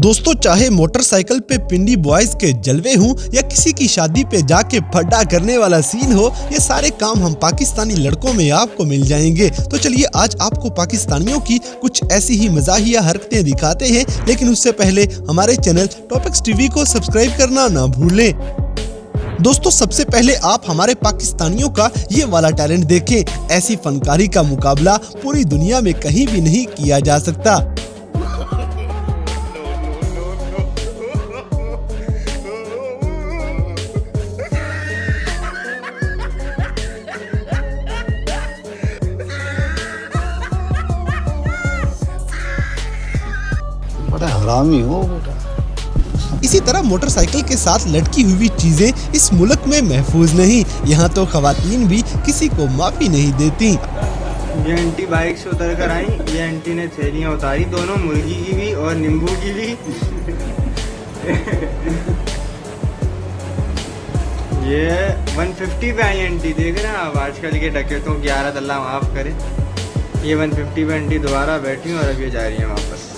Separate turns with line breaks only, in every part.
दोस्तों, चाहे मोटरसाइकिल पे पिंडी बॉयज के जलवे हों या किसी की शादी पे जाके फड्डा करने वाला सीन हो, ये सारे काम हम पाकिस्तानी लड़कों में आपको मिल जाएंगे। तो चलिए आज आपको पाकिस्तानियों की कुछ ऐसी ही मजाहिया हरकतें दिखाते हैं, लेकिन उससे पहले हमारे चैनल टॉपिक्स टीवी को सब्सक्राइब करना ना भूलें। दोस्तों, सबसे पहले आप हमारे पाकिस्तानियों का ये वाला टैलेंट देखें। ऐसी फनकारी का मुकाबला पूरी दुनिया में कहीं भी नहीं किया जा सकता।
बड़ा हरामी हो बेटा।
इसी तरह मोटरसाइकिल के साथ लटकी हुई चीजें इस मुल्क में महफूज नहीं। यहाँ तो खवातीन भी किसी को माफी नहीं देती।
ये आंटी बाइक से उतर कर आई। ये आंटी ने थैलियाँ उतारी, दोनों मुर्गी की भी और नींबू की भी। ये 150 पे आई आंटी, देख रहे हैं आप आजकल के डकैतों की आदत, अल्लाह माफ करे। ये 150 पे आंटी दोबारा बैठी और अब ये जा रही है वापस।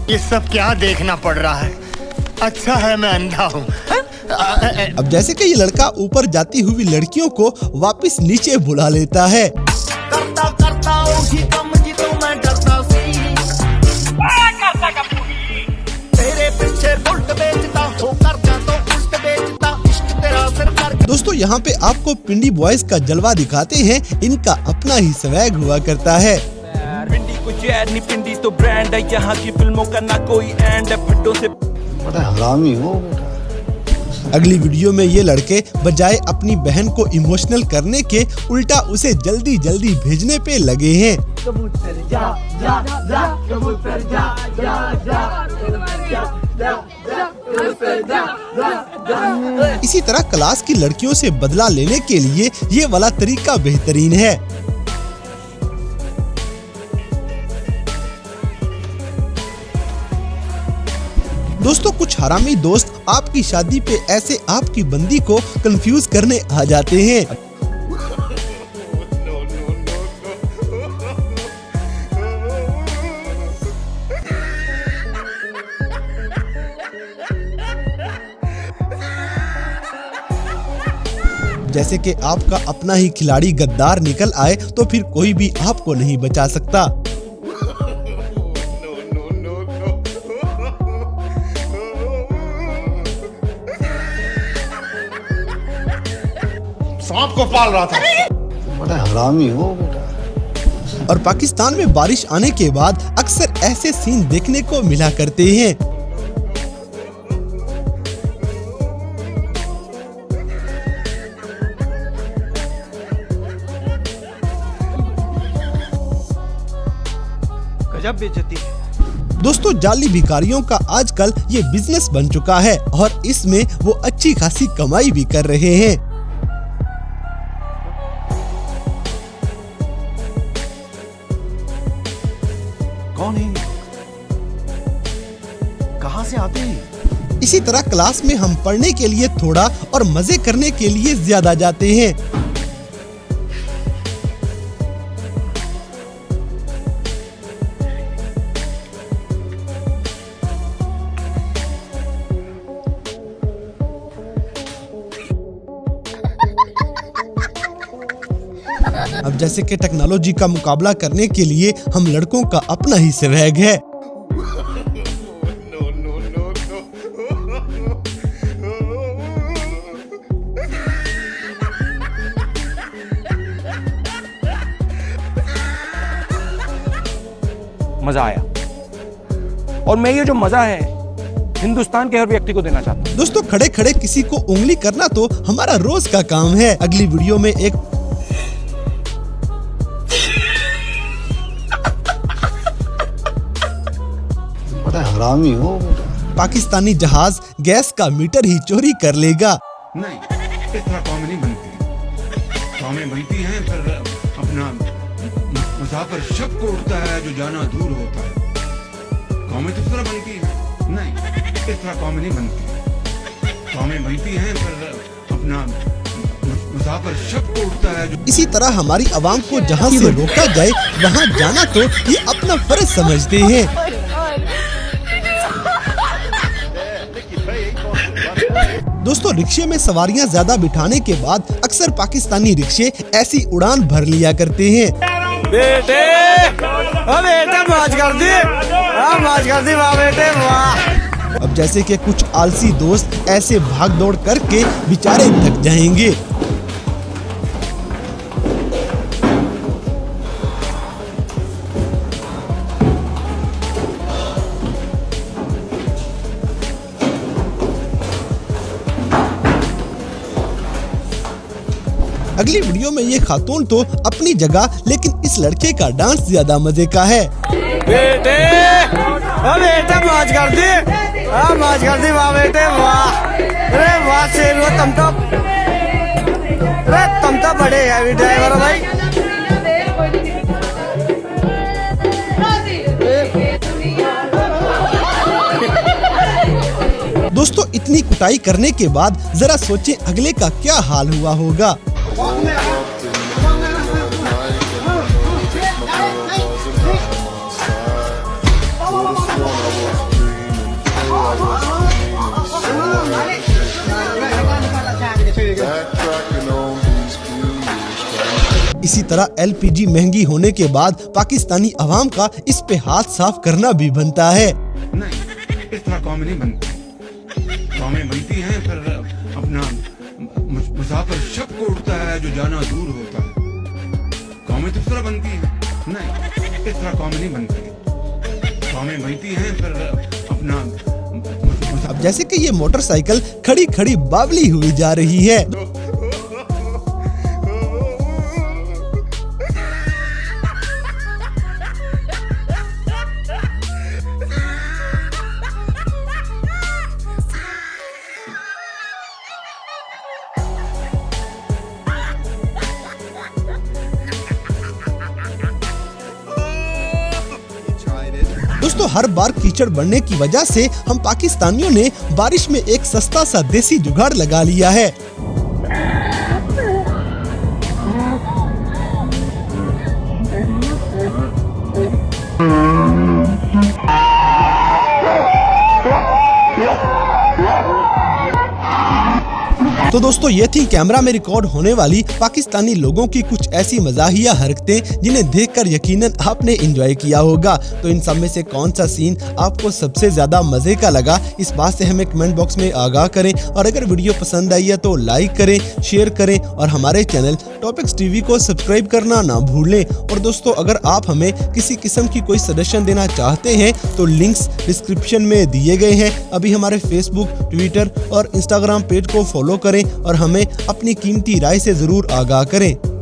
ये सब क्या देखना पड़ रहा है? अच्छा है मैं अंधा हूँ।
अब जैसे कि ये लड़का ऊपर जाती हुई लड़कियों को वापस नीचे बुला लेता है।
करता करता ओही कम जी तो मैं डरता सी। तेरे पीछे बुल्ट बेचता हो, करता तो उल्ट बेचता, इश्क तेरा सिर पर।
दोस्तों, यहाँ पे आपको पिंडी बॉयज का जलवा दिखाते हैं। इनका अपना ही स्वैग हुआ करता है।
पिंडी को जैद नहीं, पिंडी तो ब्रांड है, यहाँ की फिल्मों का ना कोई एंड है। फड्डों से
बड़ा हरामी हो बेटा।
अगली वीडियो में ये लड़के बजाय अपनी बहन को इमोशनल करने के उल्टा उसे जल्दी जल्दी भेजने पे लगे हैं।
कबूतर जा जा जा, कबूतर जा जा जा, कबूतर जा जा।
इसी तरह क्लास की लड़कियों से बदला लेने के लिए ये वाला तरीका बेहतरीन है। दोस्तों, कुछ हरामी दोस्त आपकी शादी पे ऐसे आपकी बंदी को कंफ्यूज करने आ जाते हैं। जैसे कि आपका अपना ही खिलाड़ी गद्दार निकल आए तो फिर कोई भी आपको नहीं बचा सकता।
सांप को पाल रहा था।
बड़ा हरामी हो बेटा।
और पाकिस्तान में बारिश आने के बाद अक्सर ऐसे सीन देखने को मिला करते हैं।
गजब बेइज्जती है।
दोस्तों, जाली भिखारियों का आजकल ये बिजनेस बन चुका है और इसमें वो अच्छी खासी कमाई भी कर रहे हैं।
कौन है? कहाँ से आते हैं?
इसी तरह क्लास में हम पढ़ने के लिए थोड़ा और मजे करने के लिए ज्यादा जाते हैं। अब जैसे कि टेक्नोलॉजी का मुकाबला करने के लिए हम लड़कों का अपना ही स्वैग है।
मजा आया, और मैं ये जो मजा है हिंदुस्तान के हर व्यक्ति को देना चाहता हूँ।
दोस्तों, खड़े खड़े किसी को उंगली करना तो हमारा रोज का काम है। अगली वीडियो में एक
बड़ा हरामी हो बेटा।
पाकिस्तानी जहाज गैस का मीटर ही चोरी कर लेगा।
नहीं, इस तरह कौमें नहीं बनती। कौमें बनती हैं फिर अपना मुसाफिर शक को उठता है जो जाना दूर होता है। कौमें तो इस तरह बनती हैं। नहीं, इस तरह कौमें नहीं बनती। कौमें बनती हैं फिर अपना मुसाफिर शक को उठता है जो
इसी तरह हमारी आवाम को जहां से रोका जाए वहां जाना तो ये अपना फर्ज समझते हैं। दोस्तों, रिक्शे में सवारियां ज्यादा बिठाने के बाद अक्सर पाकिस्तानी रिक्शे ऐसी उड़ान भर लिया करते हैं।
बेटे मौज कर दी वाह बेटे वाह।
अब जैसे कि कुछ आलसी दोस्त ऐसे भाग दौड़ करके बेचारे थक जाएंगे। अगली वीडियो में ये खातून तो अपनी जगह, लेकिन इस लड़के का डांस ज्यादा मजे का है।
बेटे मौज कर दी वाह बेटे वाह। अरे वाह शेर वो तुम तो बड़े हैवी ड्राइवर हो भाई।
दोस्तों, इतनी कुटाई करने के बाद जरा सोचें अगले का क्या हाल हुआ होगा। इसी तरह LPG महंगी होने के बाद पाकिस्तानी अवाम का इस पे हाथ साफ करना भी बनता है।
नहीं, इस तरह कौमें नहीं बनती। कौमें बनती हैं फिर अपना मुसाफिर शक को उठता है जो जाना दूर होता है। कौमें तो इस तरह बनती हैं। नहीं, इस तरह कौमें नहीं बनती। कौमें बनती हैं फिर अपना
अब जैसे कि ये मोटरसाइकिल खड़ी खड़ी बावली हुई जा रही है। दोस्तों, हर बार कीचड़ बढ़ने की वजह से हम पाकिस्तानियों ने बारिश में एक सस्ता सा देसी जुगाड़ लगा लिया है। तो दोस्तों, ये थी कैमरा में रिकॉर्ड होने वाली पाकिस्तानी लोगों की कुछ ऐसी मजाहिया हरकतें जिन्हें देखकर यकीनन आपने एंजॉय किया होगा। तो इन सब में से कौन सा सीन आपको सबसे ज्यादा मजे का लगा, इस बात से हमें कमेंट बॉक्स में आगाह करें। और अगर वीडियो पसंद आई है तो लाइक करें, शेयर करें और हमारे चैनल टॉपिक्स टीवी को सब्सक्राइब करना ना भूलें। और दोस्तों, अगर आप हमें किसी किस्म की कोई सजेशन देना चाहते हैं तो लिंक्स डिस्क्रिप्शन में दिए गए हैं। अभी हमारे फेसबुक, ट्विटर और इंस्टाग्राम पेज को फॉलो करें और हमें अपनी कीमती राय से जरूर आगाह करें।